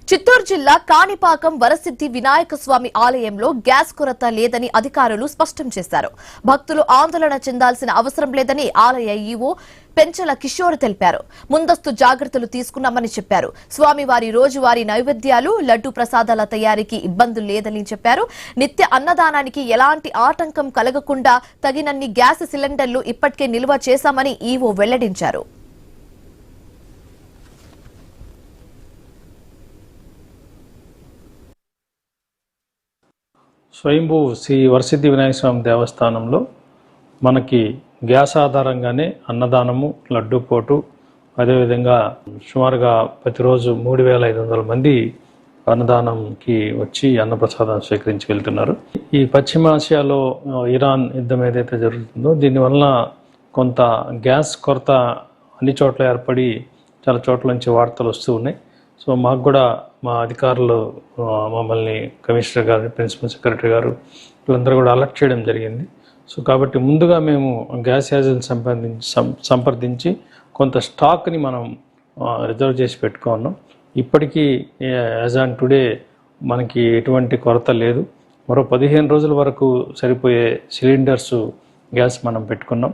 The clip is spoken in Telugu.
చిత్తూరు జిల్లా కాణిపాకం వరసిద్ధి వినాయక స్వామి ఆలయంలో గ్యాస్ కొరత లేదని అధికారులు స్పష్టం చేశారు. భక్తులు ఆందోళన చెందాల్సిన అవసరం లేదని ఆలయ ఈవో పెంచల కిషోర్ తెలిపారు. ముందస్తు జాగ్రత్తలు తీసుకున్నామని చెప్పారు. స్వామివారి రోజువారీ నైవేద్యాలు, లడ్డు ప్రసాదాల తయారీకి ఇబ్బందులు లేదని చెప్పారు. నిత్య అన్నదానానికి ఎలాంటి ఆటంకం కలగకుండా తగినన్ని గ్యాస్ సిలిండర్లు ఇప్పటికే నిల్వ చేశామని ఈవో వెల్లడించారు. స్వయంభూ శ్రీ వరసిద్ధి వినాయక స్వామి దేవస్థానంలో మనకి గ్యాస్ ఆధారంగానే అన్నదానము, లడ్డు పోటు, అదేవిధంగా సుమారుగా ప్రతిరోజు 3500 మంది అన్నదానంకి వచ్చి అన్నప్రసాదం స్వీకరించి వెళ్తున్నారు. ఈ పశ్చిమాసియాలో ఇరాన్ యుద్ధం ఏదైతే జరుగుతుందో దీనివల్ల కొంత గ్యాస్ కొరత అన్ని చోట్ల ఏర్పడి చాలా చోట్ల నుంచి వార్తలు వస్తూ ఉన్నాయి. సో మాకు కూడా మా అధికారులు మమ్మల్ని కమిషనర్ గారు, ప్రిన్సిపల్ సెక్రటరీ గారు వీళ్ళందరూ కూడా అలర్ట్ చేయడం జరిగింది. సో కాబట్టి ముందుగా మేము గ్యాస్ ఏజెన్సీ సంప్రదించి కొంత స్టాక్ని మనం రిజర్వ్ చేసి పెట్టుకున్నాం. ఇప్పటికీ యాజ్ ఆన్ టుడే మనకి ఎటువంటి కొరత లేదు. మరో 15 రోజుల వరకు సరిపోయే సిలిండర్స్ గ్యాస్ మనం పెట్టుకున్నాం.